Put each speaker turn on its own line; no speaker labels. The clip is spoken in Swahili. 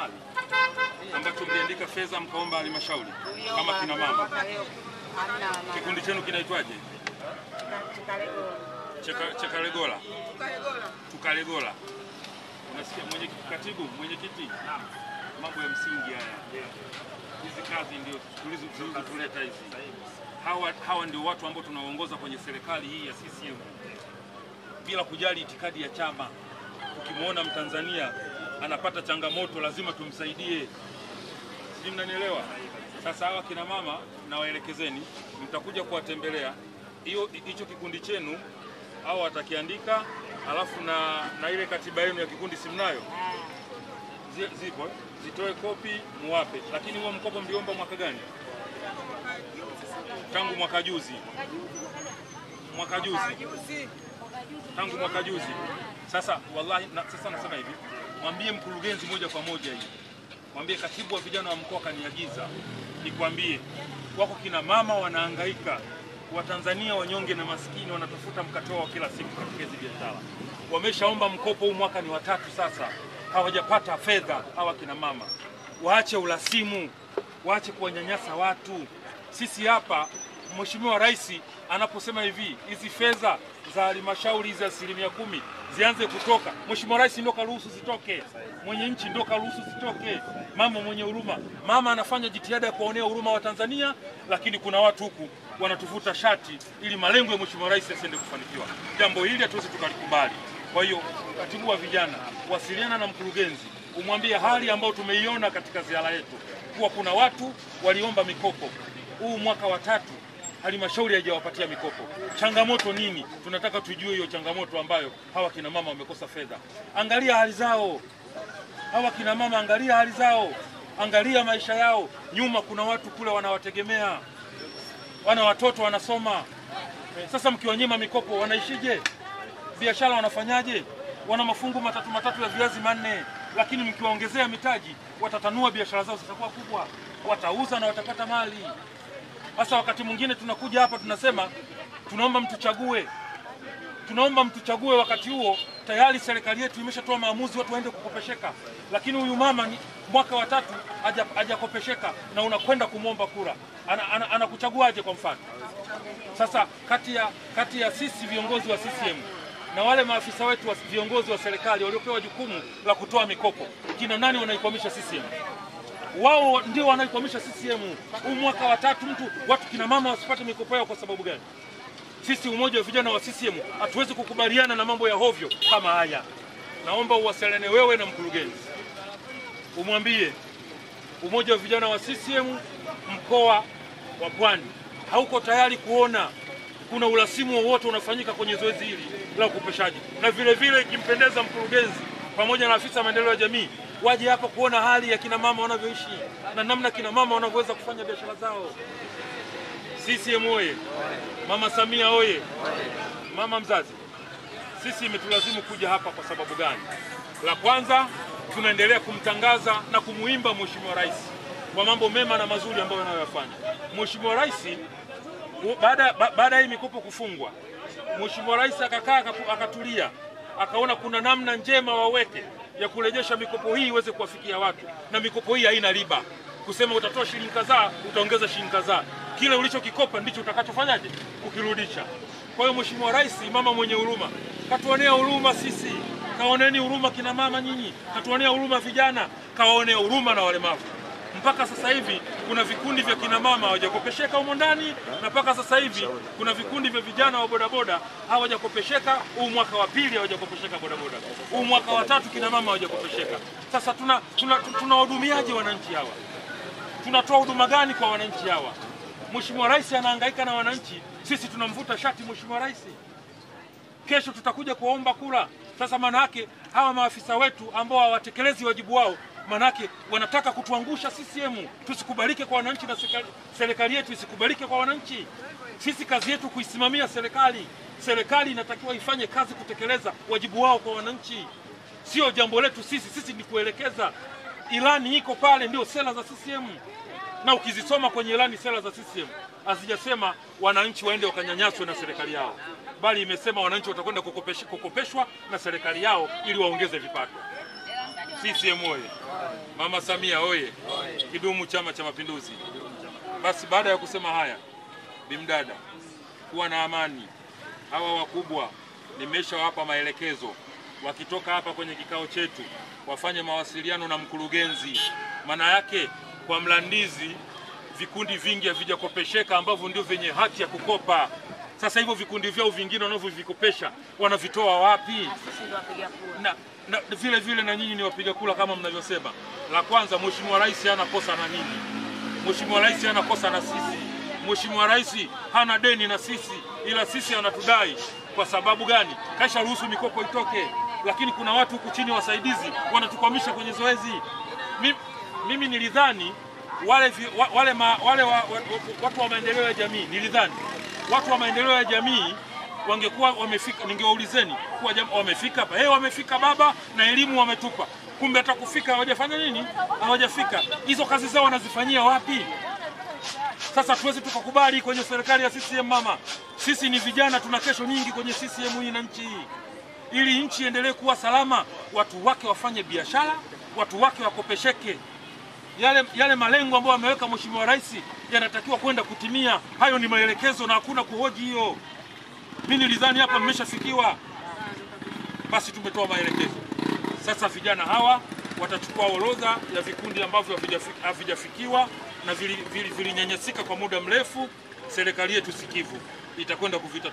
mali ambacho mliandika fedha mkaomba halmashauri kama kina mama. Kikundi chenu kinaitwaje? Chekaregola. Tukalegola. Unasikia mwenyekiti? Mambo ya msingi haya. Hizi kazi ndio tulizotuleta hizi. Hawa ndio watu ambao tunaongoza kwenye serikali hii ya CCM. Bila kujali itikadi ya chama. Ukimwona Mtanzania anapata changamoto lazima tumsaidie. Sisi mnanielewa? Sasa hawa kina mama na waelekezeni, mtakuja kuwatembelea. Hicho kikundi chenu au watakiandika, alafu na ile katiba yenu ya kikundi simnayo. Zipo, zitoe kopi muwape. Lakini huo mkopo mliomba mwaka gani? Tangu mwaka juzi. Tangu mwaka juzi. Sasa wallahi sasa nasema hivi, mwambie mkurugenzi moja kwa moja hivi. Mwambie katibu wa vijana wa mkoa kaniagiza nikwambie wako kina mama wanahangaika, Watanzania wanyonge na maskini wanatafuta mkate wao kila siku katika hizo biashara. Wameshaomba mkopo huu mwaka ni watatu sasa, hawajapata fedha hawa kina mama. Waache urasimu, waache kuwanyanyasa watu. Sisi hapa Mheshimiwa Rais anaposema hivi, hizi fedha za halmashauri za 10% zianze kutoka, Mheshimiwa Rais ndio karuhusu zitoke. Mwenye nchi ndio karuhusu zitoke. Mama mwenye huruma. Mama anafanya jitihada ya kuonea huruma wa Tanzania, lakini kuna watu huku wanatuvuta shati ili malengo ya Mheshimiwa Rais yasiende kufanikiwa. Jambo hili hatuwezi tukalikubali. Kwa hiyo katibu wa vijana, wasiliana na mkurugenzi, umwambie hali ambayo tumeiona katika ziara yetu, kuwa kuna watu waliomba mikopo. Huu mwaka wa 3 halmashauri haijawapatia mikopo. Changamoto nini? Tunataka tujue hiyo changamoto ambayo hawa kina mama wamekosa fedha. Angalia hali zao. Hawa kina mama angalia hali zao. Angalia maisha yao. Nyuma kuna watu kule wanawategemea. Wana watoto wanasoma. Sasa mkiwanyima mikopo wanaishije? Biashara wanafanyaje? Wana mafungu matatu ya viazi manne, lakini mkiwaongezea mitaji watatanua biashara zao zitakuwa kubwa. Watauza na watapata mali. Sasa wakati mwingine tunakuja hapa tunasema tunaomba mtuchague. Tunaomba mtuchague, wakati huo tayari serikali yetu imeshatoa maamuzi watu waende kukopesheka. Lakini huyu mama mwaka wa 3 hajakopesheka na unakwenda kumwomba kura. Anakuchaguaje kwa mfano? Sasa kati ya sisi viongozi wa CCM na wale maafisa wetu wa viongozi wa serikali waliopewa jukumu la kutoa mikopo, kina nani wanaikwamisha CCM? Wao ndio wanaikwamisha CCM. Huu mwaka wa 3 watu kina mama wasipate mikopo yao kwa sababu gani? Sisi umoja wa vijana wa CCM hatuwezi kukubaliana na mambo ya hovyo kama haya. Naomba uwasiliane wewe na mkurugenzi. Umwambie umoja wa vijana wa CCM mkoa wa Pwani hauko tayari kuona kuna urasimu wowote unafanyika kwenye zoezi hili la ukopeshaji. Na vile vile ikimpendeza mkurugenzi pamoja na afisa maendeleo ya jamii waje hapa kuona hali ya kina mama wanavyoishi na namna kina mama wanavyoweza kufanya biashara zao. CCM oye! Mama Samia oye! Mama mzazi, sisi imetulazimu kuja hapa kwa sababu gani? La kwanza, tunaendelea kumtangaza na kumuimba Mheshimiwa Rais kwa mambo mema na mazuri ambayo anayoyafanya. Mheshimiwa Rais baada ya mikopo kufungwa, Mheshimiwa Rais akakaa akatulia, akaona kuna namna njema waweke ya kurejesha mikopo hii iweze kuwafikia watu, na mikopo hii haina riba. Kusema utatoa shilingi kadhaa, utaongeza shilingi kadhaa. Kile ulichokikopa ndicho utakachofanyaje? Ukirudisha. Kwa hiyo Mheshimiwa Rais, mama mwenye huruma, katuonea huruma sisi. Kaoneni huruma kina mama nyinyi, katuonea huruma vijana, kawaonea huruma na walemavu. Mpaka sasa hivi kuna vikundi vya kina mama hawajakopesheka humo ndani, na mpaka sasa hivi kuna vikundi vya vijana wa bodaboda hawajakopesheka. Huu mwaka wa 2 hawajakopesheka bodaboda. Huu mwaka wa 3 kina mama hawajakopesheka. Sasa tunawahudumiaje wananchi hawa? Tunatoa huduma gani kwa wananchi hawa? Mheshimiwa Rais anahangaika na wananchi, sisi tunamvuta shati Mheshimiwa Rais. Kesho tutakuja kuomba kura. Sasa maana yake hawa maafisa wetu ambao hawatekelezi wajibu wao, maana yake wanataka kutuangusha CCM. Tusikubalike kwa wananchi na serikali yetu isikubalike kwa wananchi. Sisi kazi yetu kuisimamia serikali. Serikali inatakiwa ifanye kazi kutekeleza wajibu wao kwa wananchi. Sio jambo letu sisi ni kuelekeza. Ilani iko pale, ndio sera za CCM. Na ukizisoma kwenye ilani sera za CCM hazijasema wananchi waende wakanyanyaswe na serikali yao, bali imesema wananchi watakwenda kukopeshwa na serikali yao ili waongeze vipato. CCM oye! Mama Samia oye! Kidumu Chama cha Mapinduzi! Basi baada ya kusema haya, bimdada, kuwa na amani. Hawa wakubwa nimeshawapa maelekezo, wakitoka hapa kwenye kikao chetu wafanye mawasiliano na mkurugenzi. Maana yake kwa Mlandizi vikundi vingi havijakopesheka ambavyo ndio venye haki ya kukopa. Sasa hivyo vikundi vyao vingine wanavyovikopesha wanavitoa wapi? Na vile vile na nyinyi ni wapiga kula kama mnavyosema. La kwanza, Mheshimiwa Rais hana kosa na nini? Mheshimiwa Rais hana kosa na sisi. Mheshimiwa Rais hana deni na sisi, ila sisi anatudai. Kwa sababu gani? Kaisha ruhusu mikopo itoke, lakini kuna watu huku chini wasaidizi wanatukwamisha kwenye zoezi. Mimi nilidhani watu wa maendeleo ya jamii, nilidhani watu wa maendeleo ya jamii wangekuwa wamefika, ningewaulizeni kuwa wamefika hapa. Wamefika baba, na elimu wametupa. Kumbe hata kufika hawajafanya nini? Hawajafika. Hizo kazi zao wanazifanyia wapi? Sasa tuwezi tukakubali kwenye serikali ya CCM mama. Sisi ni vijana, tuna kesho nyingi kwenye CCM hii na nchi hii. Ili nchi iendelee kuwa salama, watu wake wafanye biashara, watu wake wakopesheke. Yale malengo ambayo ameweka Mheshimiwa Rais yanatakiwa kwenda kutimia. Hayo ni maelekezo na hakuna kuhoji hiyo. Mimi nilidhani hapa mmeshafikiwa. Basi tumetoa maelekezo. Sasa vijana hawa watachukua orodha ya vikundi ambavyo havijafikiwa na vilinyanyasika kwa muda mrefu. Serikali yetu sikivu itakwenda kuvita